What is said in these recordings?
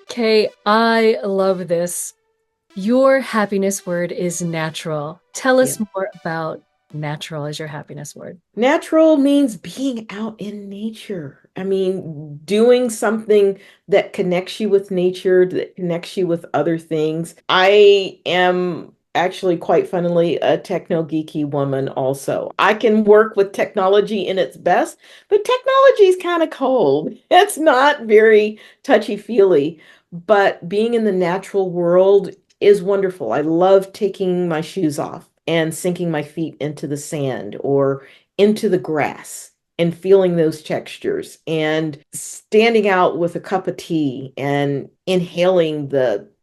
Kay, I love this. Your happiness word is natural. Tell Yeah. us more about natural as your happiness word. Natural means being out in nature. I mean, doing something that connects you with nature, that connects you with other things. I am actually quite funnily a techno geeky woman also. I can work with technology in its best, but technology is kind of cold. It's not very touchy-feely, but being in the natural world is wonderful. I love taking my shoes off and sinking my feet into the sand or into the grass and feeling those textures and standing out with a cup of tea and inhaling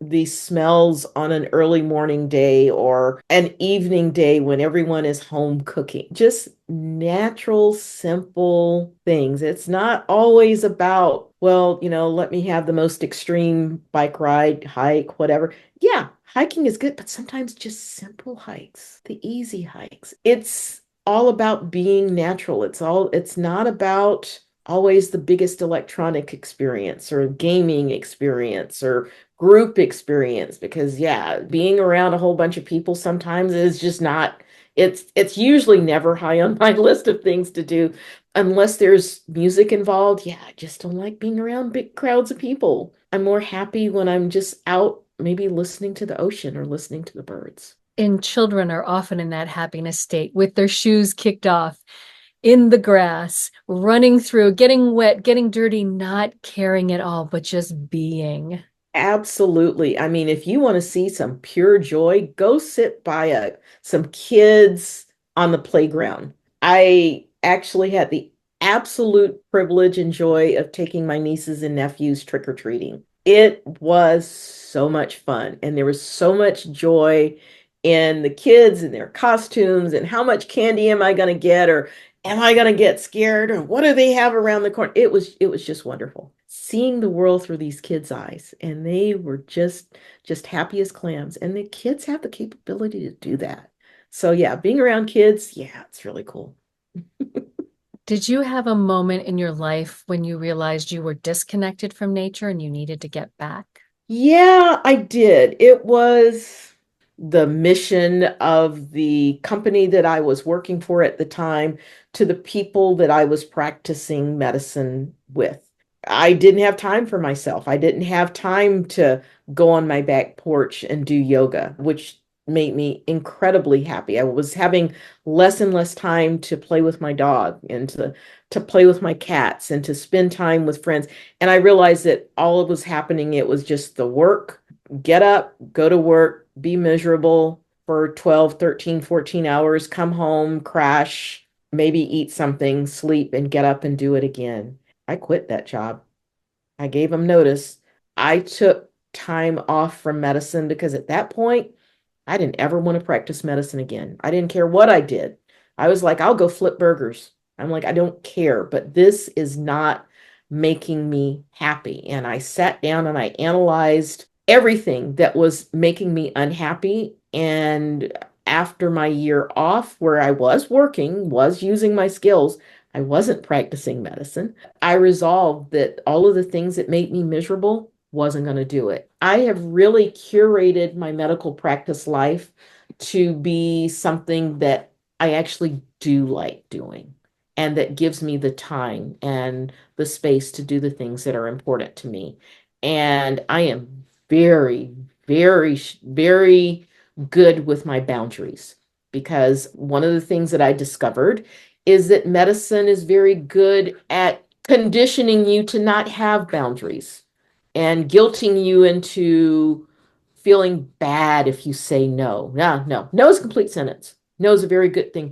these smells on an early morning day or an evening day when everyone is home cooking. Just natural, simple things. It's not always about, well, let me have the most extreme bike ride, hike, whatever. Yeah, hiking is good, but sometimes just simple hikes, the easy hikes. It's all about being natural. It's not about always the biggest electronic experience or gaming experience or group experience because yeah, being around a whole bunch of people sometimes is just not it's usually never high on my list of things to do unless there's music involved. Yeah, I just don't like being around big crowds of people. I'm more happy when I'm just out maybe listening to the ocean or listening to the birds. And children are often in that happiness state with their shoes kicked off in the grass, running through, getting wet, getting dirty, not caring at all, but just being. Absolutely. I mean, if you want to see some pure joy, go sit by some kids on the playground. I actually had the absolute privilege and joy of taking my nieces and nephews trick-or-treating. It was so much fun, and there was so much joy in the kids and their costumes and how much candy am I going to get or am I going to get scared or what do they have around the corner? It was just wonderful seeing the world through these kids' eyes, and they were just happy as clams. And the kids have the capability to do that. So yeah, being around kids, yeah, it's really cool. Did you have a moment in your life when you realized you were disconnected from nature and you needed to get back? Yeah, I did. It was the mission of the company that I was working for at the time to the people that I was practicing medicine with. I didn't have time for myself. I didn't have time to go on my back porch and do yoga, which made me incredibly happy. I was having less and less time to play with my dog and to play with my cats and to spend time with friends. And I realized that all it was happening, it was just the work, get up, go to work, be miserable for 12, 13, 14 hours, come home, crash, maybe eat something, sleep, and get up and do it again. I quit that job. I gave them notice. I took time off from medicine because at that point, I didn't ever want to practice medicine again. I didn't care what I did. I was like, I'll go flip burgers. I'm like, I don't care, but this is not making me happy. And I sat down and I analyzed everything that was making me unhappy. And after my year off, where I was working, was using my skills, I wasn't practicing medicine. I resolved that all of the things that made me miserable wasn't going to do it. I have really curated my medical practice life to be something that I actually do like doing and that gives me the time and the space to do the things that are important to me. And I am very, very good with my boundaries because one of the things that I discovered is that medicine is very good at conditioning you to not have boundaries and guilting you into feeling bad if you say no. No, no. No is a complete sentence. No is a very good thing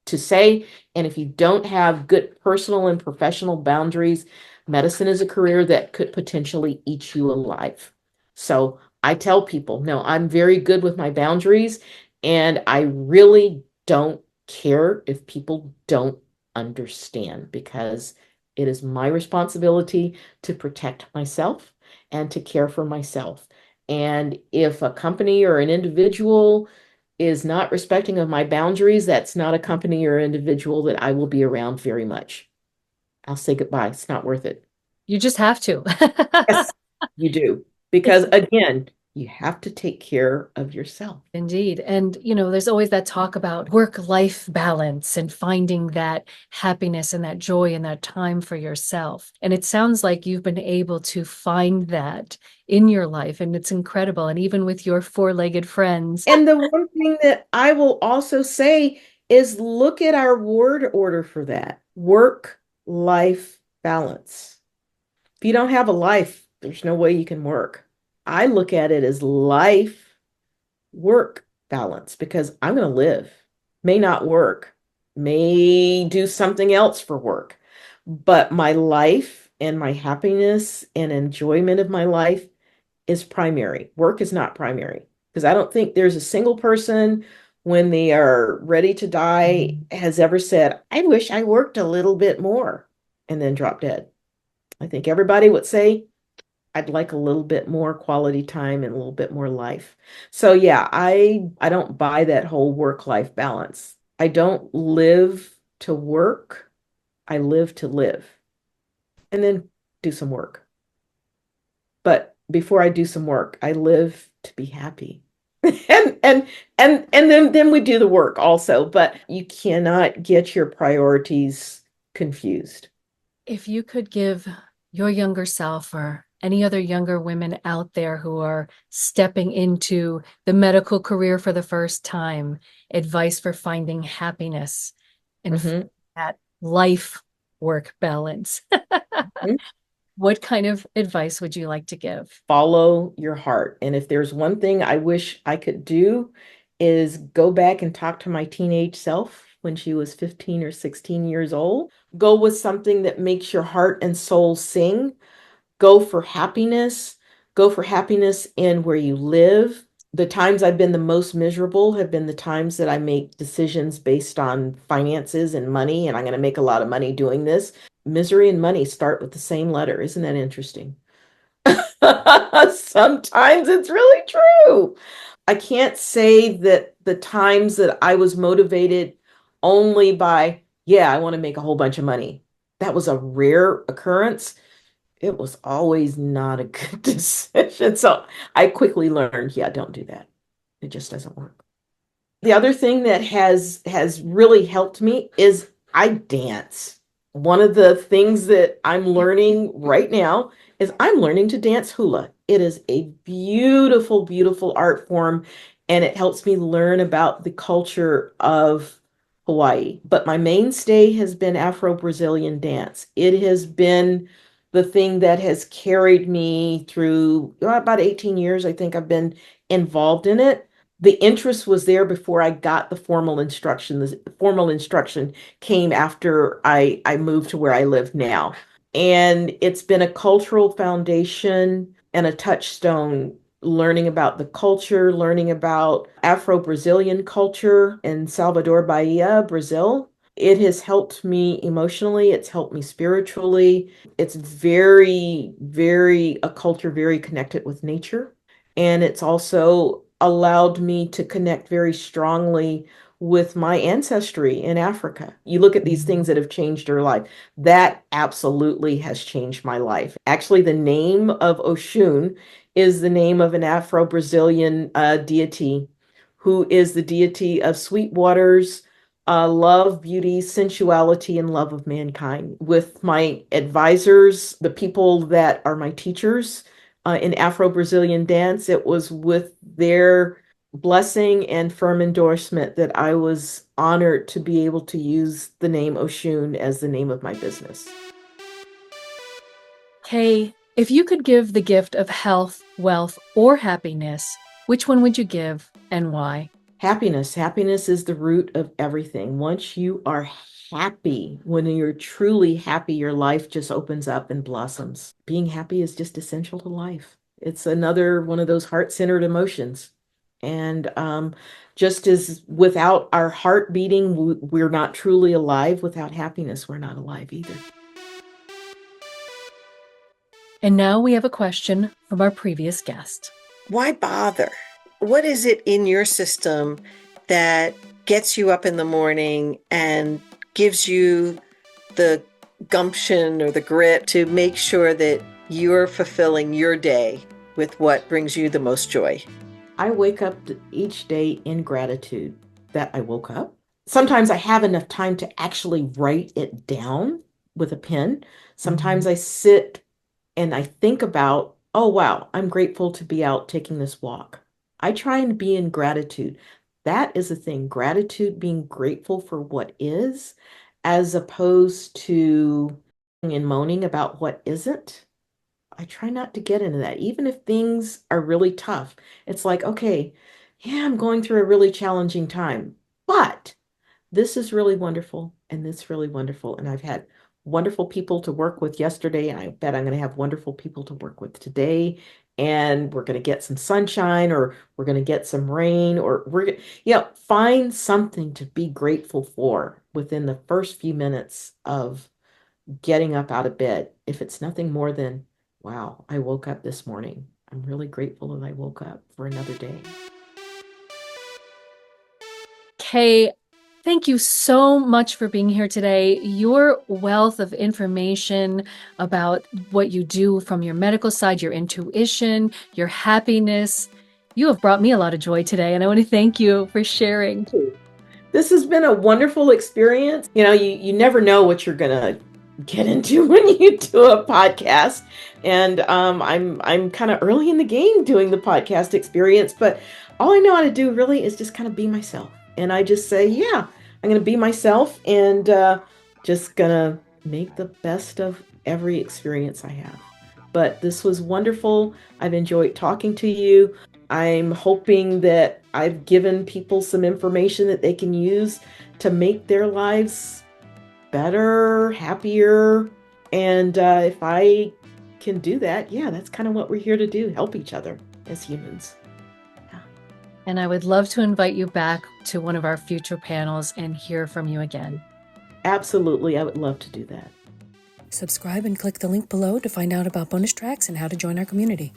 to say. And if you don't have good personal and professional boundaries, medicine is a career that could potentially eat you alive. So I tell people, no, I'm very good with my boundaries, and I really don't care if people don't understand because it is my responsibility to protect myself and to care for myself. And if a company or an individual is not respecting of my boundaries, that's not a company or individual that I will be around very much. I'll say goodbye. It's not worth it. You just have to. Yes. You do. Because again, you have to take care of yourself. Indeed. And, there's always that talk about work-life balance and finding that happiness and that joy and that time for yourself. And it sounds like you've been able to find that in your life, and it's incredible. And even with your four-legged friends. And the one thing that I will also say is look at our word order for that. Work-life balance. If you don't have a life, there's no way you can work. I look at it as life work balance because I'm going to live, may not work, may do something else for work, but my life and my happiness and enjoyment of my life is primary. Work is not primary because I don't think there's a single person when they are ready to die has ever said, I wish I worked a little bit more and then drop dead. I think everybody would say, I'd like a little bit more quality time and a little bit more life. So yeah, I don't buy that whole work-life balance. I don't live to work. I live to live and then do some work. But before I do some work, I live to be happy. And then we do the work also, but you cannot get your priorities confused. If you could give your younger self or any other younger women out there who are stepping into the medical career for the first time, advice for finding happiness and Mhm. that life work balance, what kind of advice would you like to give? Follow your heart. And if there's one thing I wish I could do is go back and talk to my teenage self when she was 15 or 16 years old. Go with something that makes your heart and soul sing. Go for happiness. Go for happiness in where you live. The times I've been the most miserable have been the times that I make decisions based on finances and money, and I'm going to make a lot of money doing this. Misery and money start with the same letter. Isn't that interesting? Sometimes it's really true. I can't say that the times that I was motivated only by, yeah, I want to make a whole bunch of money. That was a rare occurrence. It was always not a good decision. So I quickly learned, yeah, don't do that. It just doesn't work. The other thing that has really helped me is I dance. One of the things that I'm learning right now is I'm learning to dance hula. It is a beautiful, beautiful art form, and it helps me learn about the culture of Hawaii. But my mainstay has been Afro-Brazilian dance. It has been the thing that has carried me through about 18 years. I think I've been involved in it. The interest was there before I got the formal instruction. The formal instruction came after I moved to where I live now. And it's been a cultural foundation and a touchstone learning about the culture, learning about Afro-Brazilian culture in Salvador Bahia, Brazil. It has helped me emotionally, it's helped me spiritually. It's very, very a culture very connected with nature. And it's also allowed me to connect very strongly with my ancestry in Africa. You look at these things that have changed your life. That absolutely has changed my life. Actually, the name of Oshun is the name of an Afro-Brazilian deity who is the deity of sweet waters, love, beauty, sensuality, and love of mankind. With my advisors, the people that are my teachers, in Afro-Brazilian dance, it was with their blessing and firm endorsement that I was honored to be able to use the name Oshun as the name of my business. Kay, if you could give the gift of health, wealth, or happiness, which one would you give and why? Happiness. Happiness is the root of everything. Once you are happy, when you're truly happy, your life just opens up and blossoms. Being happy is just essential to life. It's another one of those heart-centered emotions. And just as without our heart beating, we're not truly alive. Without happiness, we're not alive either. And now we have a question from our previous guest. Why bother? What is it in your system that gets you up in the morning and gives you the gumption or the grit to make sure that you're fulfilling your day with what brings you the most joy? I wake up each day in gratitude that I woke up. Sometimes I have enough time to actually write it down with a pen. Sometimes I sit and I think about, oh, wow, I'm grateful to be out taking this walk. I try and be in gratitude. That is the thing, gratitude, being grateful for what is, as opposed to and moaning about what isn't. I try not to get into that. Even if things are really tough, it's like, okay, yeah, I'm going through a really challenging time, but this is really wonderful and this is really wonderful. And I've had wonderful people to work with yesterday, and I bet I'm going to have wonderful people to work with today. And we're going to get some sunshine, or we're going to get some rain, or find something to be grateful for within the first few minutes of getting up out of bed. If it's nothing more than, wow, I woke up this morning. I'm really grateful that I woke up for another day. Kaye, thank you so much for being here today. Your wealth of information about what you do from your medical side, your intuition, your happiness, you have brought me a lot of joy today, and I want to thank you for sharing. This has been a wonderful experience. You never know what you're gonna get into when you do a podcast. And I'm kind of early in the game doing the podcast experience, but all I know how to do really is just kind of be myself. And I just say, yeah, I'm gonna be myself, and just gonna make the best of every experience I have. But this was wonderful. I've enjoyed talking to you. I'm hoping that I've given people some information that they can use to make their lives better, happier. And if I can do that, yeah, that's kind of what we're here to do, help each other as humans. Yeah. And I would love to invite you back to one of our future panels and hear from you again. Absolutely. I would love to do that. Subscribe and click the link below to find out about bonus tracks and how to join our community.